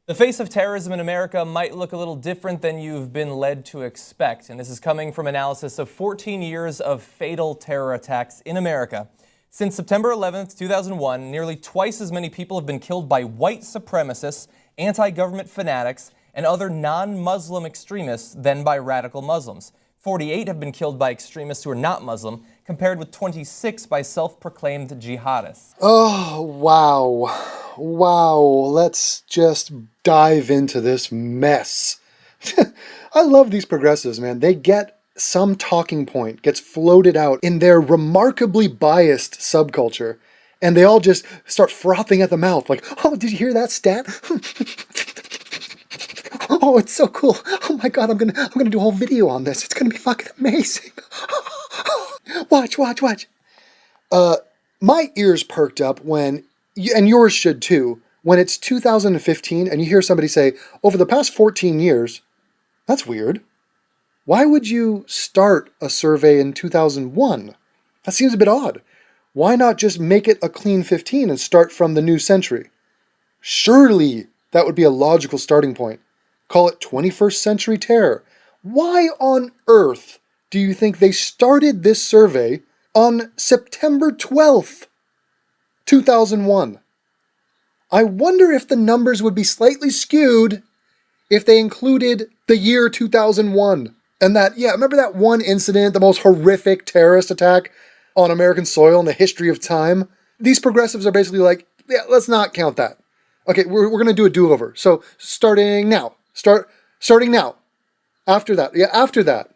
The face of terrorism in America might look a little different than you've been led to expect, and this is coming from analysis of 14 years of fatal terror attacks in America. Since September 11th, 2001, nearly twice as many people have been killed by white supremacists, anti-government fanatics, and other non-Muslim extremists than by radical Muslims. 48 have been killed by extremists who are not Muslim, compared with 26 by self-proclaimed jihadists. Oh, wow. Wow. Let's just dive into this mess. I love these progressives, man. They get some talking point, gets floated out in their remarkably biased subculture, and they all just start frothing at the mouth like, oh, did you hear that stat? Oh, it's so cool. Oh my God, I'm gonna do a whole video on this. It's gonna be fucking amazing. Watch. My ears perked up when, and yours should too, when it's 2015 and you hear somebody say, over the past 14 years, that's weird. Why would you start a survey in 2001? That seems a bit odd. Why not just make it a clean 15 and start from the new century? Surely that would be a logical starting point. Call it 21st century terror. Why on earth do you think they started this survey on September 12th, 2001? I wonder if the numbers would be slightly skewed if they included the year 2001. And that, yeah, remember that one incident, the most horrific terrorist attack on American soil in the history of time? These progressives are basically like, yeah, let's not count that. Okay, we're going to do a do-over. So starting now. Starting now. After that. Yeah, after that.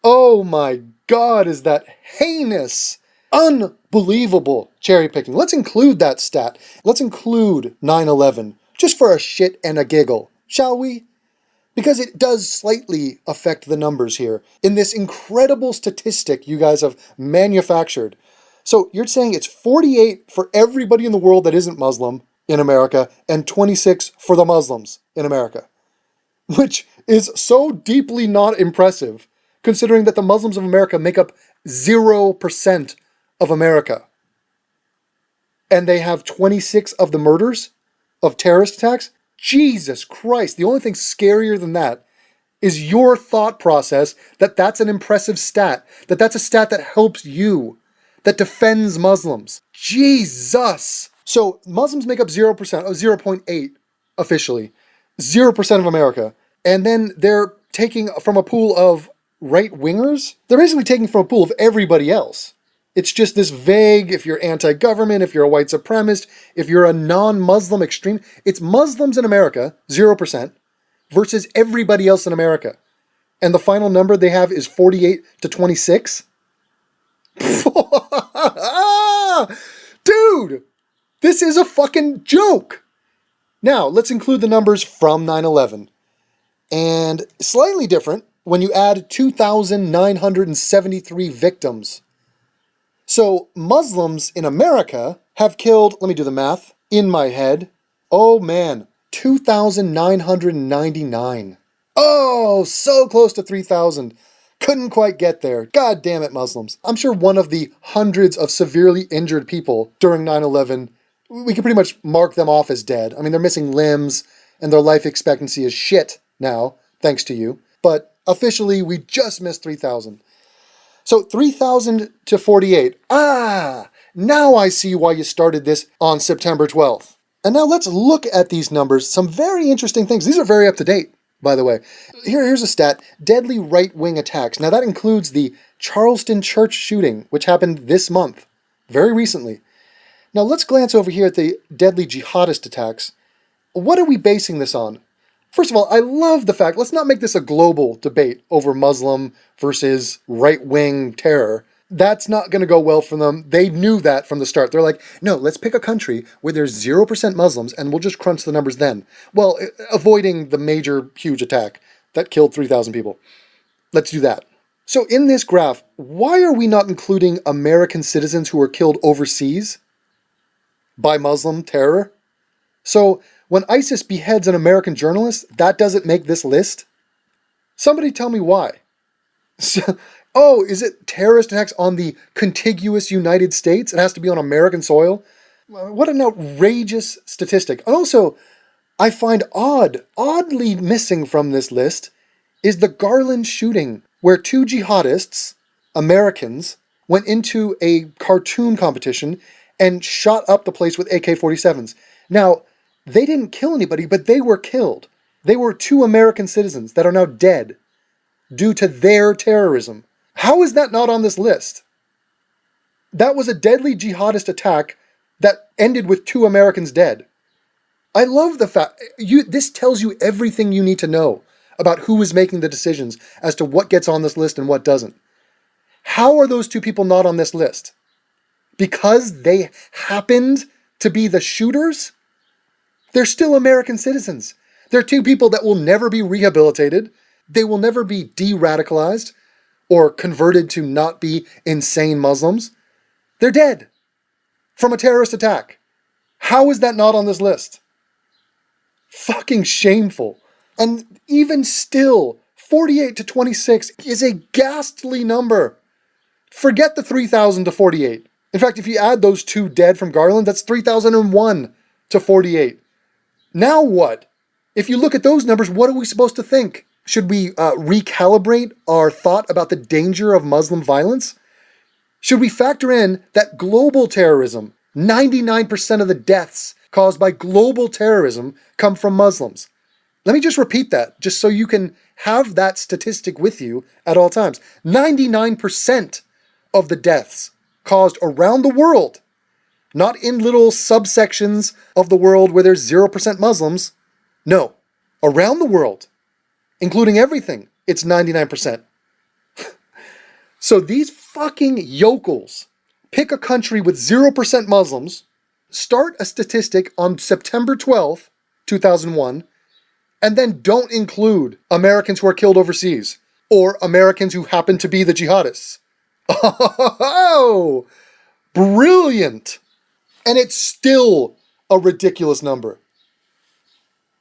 Oh my God, is that heinous, unbelievable cherry picking. Let's include that stat. Let's include 9/11, just for a shit and a giggle, shall we? Because it does slightly affect the numbers here in this incredible statistic you guys have manufactured. So you're saying it's 48 for everybody in the world that isn't Muslim in America and 26 for the Muslims in America, which is so deeply not impressive considering that the Muslims of America make up 0% of America. And they have 26 of the murders of terrorist attacks? Jesus Christ, the only thing scarier than that is your thought process that that's an impressive stat, that that's a stat that helps you, that defends Muslims. Jesus! So Muslims make up 0%, 0.8 officially, 0% of America. And then they're taking from a pool of right-wingers? They're basically taking from a pool of everybody else. It's just this vague, if you're anti-government, if you're a white supremacist, if you're a non-Muslim extreme, it's Muslims in America, 0%, versus everybody else in America. And the final number they have is 48 to 26? Dude! This is a fucking joke! Now, let's include the numbers from 9/11. And slightly different when you add 2,973 victims. So Muslims in America have killed, let me do the math, in my head. Oh man, 2,999. Oh, so close to 3,000. Couldn't quite get there. God damn it, Muslims. I'm sure one of the hundreds of severely injured people during 9/11, we can pretty much mark them off as dead. I mean, they're missing limbs and their life expectancy is shit now, thanks to you. But officially, we just missed 3,000. So 3,000 to 48. Now I see why you started this on September 12th. And now let's look at these numbers. Some very interesting things. These are very up to date, by the way. Here's a stat. Deadly right-wing attacks. Now that includes the Charleston church shooting, which happened this month, very recently. Now let's glance over here at the deadly jihadist attacks. What are we basing this on? First of all, I love the fact, let's not make this a global debate over Muslim versus right-wing terror. That's not going to go well for them. They knew that from the start. They're like, no, let's pick a country where there's 0% Muslims and we'll just crunch the numbers then. Well, avoiding the major, huge attack that killed 3,000 people. Let's do that. So in this graph, why are we not including American citizens who were killed overseas by Muslim terror? So when ISIS beheads an American journalist, that doesn't make this list? Somebody tell me why. Oh, is it terrorist attacks on the contiguous United States? It has to be on American soil? What an outrageous statistic. And also, I find oddly missing from this list, is the Garland shooting, where two jihadists, Americans, went into a cartoon competition and shot up the place with AK-47s. Now, they didn't kill anybody, but they were killed. They were two American citizens that are now dead due to their terrorism. How is that not on this list? That was a deadly jihadist attack that ended with two Americans dead. I love the fact, this tells you everything you need to know about who is making the decisions as to what gets on this list and what doesn't. How are those two people not on this list? Because they happened to be the shooters? They're still American citizens. They're two people that will never be rehabilitated. They will never be de-radicalized or converted to not be insane Muslims. They're dead from a terrorist attack. How is that not on this list? Fucking shameful. And even still, 48 to 26 is a ghastly number. Forget the 3,000 to 48. In fact, if you add those two dead from Garland, that's 3,001 to 48. Now what? If you look at those numbers, what are we supposed to think? Should we recalibrate our thought about the danger of Muslim violence? Should we factor in that global terrorism, 99% of the deaths caused by global terrorism come from Muslims? Let me just repeat that, just so you can have that statistic with you at all times. 99% of the deaths caused around the world, not in little subsections of the world where there's 0% Muslims. No, around the world, including everything, it's 99%. So these fucking yokels pick a country with 0% Muslims, start a statistic on September 12th, 2001, and then don't include Americans who are killed overseas or Americans who happen to be the jihadists. Oh, brilliant. And it's still a ridiculous number.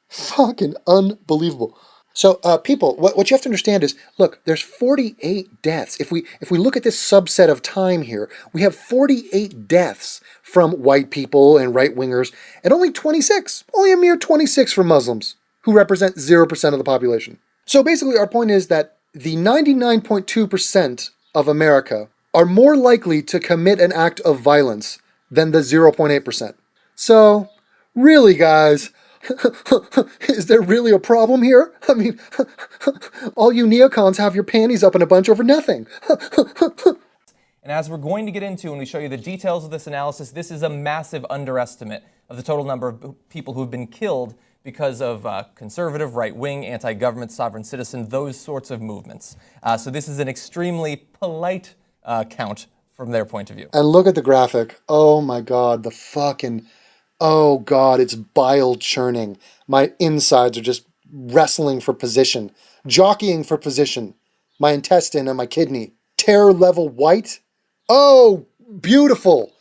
Fucking unbelievable. So, people, what you have to understand is, look, there's 48 deaths. If we look at this subset of time here, we have 48 deaths from white people and right-wingers, and only a mere 26 from Muslims, who represent 0% of the population. So basically, our point is that the 99.2% of America are more likely to commit an act of violence than the 0.8%. So, really, guys, is there really a problem here? I mean, all you neocons have your panties up in a bunch over nothing. And as we're going to get into when we show you the details of this analysis, this is a massive underestimate of the total number of people who have been killed because of conservative, right-wing, anti-government, sovereign citizen, those sorts of movements. So this is an extremely polite count from their point of view. And look at the graphic. Oh my God, the fucking... Oh God, it's bile churning. My insides are just wrestling for position, jockeying for position. My intestine and my kidney. Terror level white? Oh, beautiful.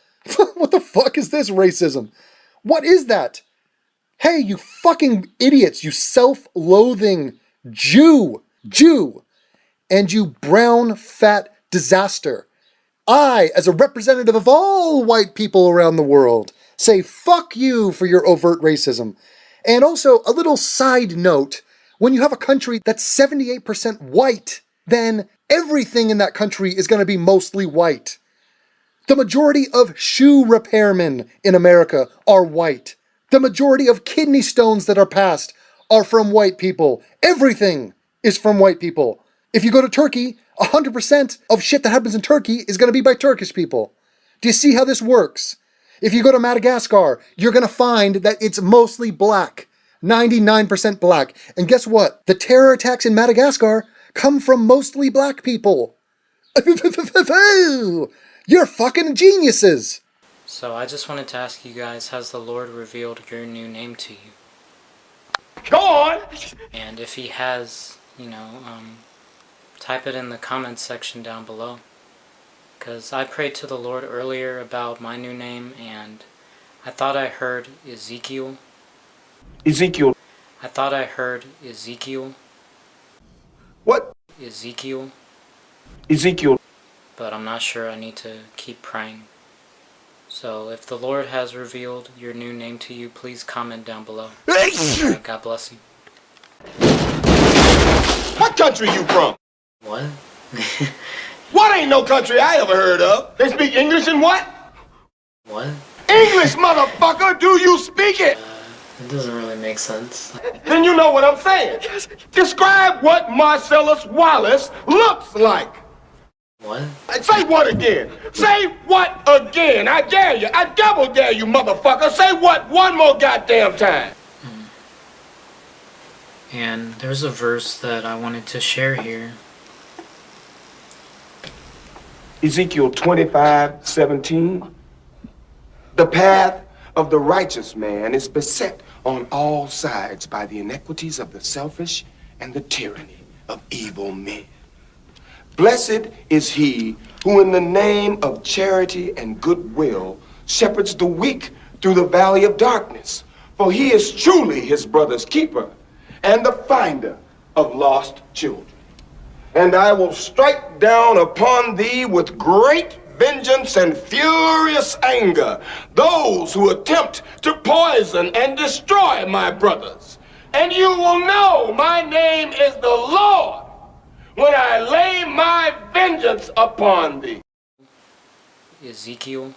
What the fuck is this racism? What is that? Hey, you fucking idiots, you self-loathing Jew, and you brown fat disaster. I, as a representative of all white people around the world, say fuck you for your overt racism. And also, a little side note, when you have a country that's 78% white, then everything in that country is going to be mostly white. The majority of shoe repairmen in America are white. The majority of kidney stones that are passed are from white people. Everything is from white people. If you go to Turkey, 100% of shit that happens in Turkey is going to be by Turkish people. Do you see how this works? If you go to Madagascar, you're going to find that it's mostly black. 99% black. And guess what? The terror attacks in Madagascar come from mostly black people. You're fucking geniuses. So I just wanted to ask you guys, has the Lord revealed your new name to you? Go on! And if he has, type it in the comments section down below. Because I prayed to the Lord earlier about my new name, and I thought I heard Ezekiel. Ezekiel. I thought I heard Ezekiel. What? Ezekiel. Ezekiel. But I'm not sure. I need to keep praying. So if the Lord has revealed your new name to you, please comment down below. Alright, God bless you. What country you from? What? What ain't no country I ever heard of? They speak English and what? What? English, motherfucker! Do you speak it? It doesn't really make sense. Then you know what I'm saying. Describe what Marcellus Wallace looks like. What? Say what again? Say what again? I dare you. I double dare you, motherfucker. Say what one more goddamn time. And there's a verse that I wanted to share here. Ezekiel 25:17. The path of the righteous man is beset on all sides by the iniquities of the selfish and the tyranny of evil men. Blessed is he who in the name of charity and goodwill shepherds the weak through the valley of darkness, for he is truly his brother's keeper and the finder of lost children. And I will strike down upon thee with great vengeance and furious anger those who attempt to poison and destroy my brothers. And you will know my name is the Lord when I lay my vengeance upon thee. Ezekiel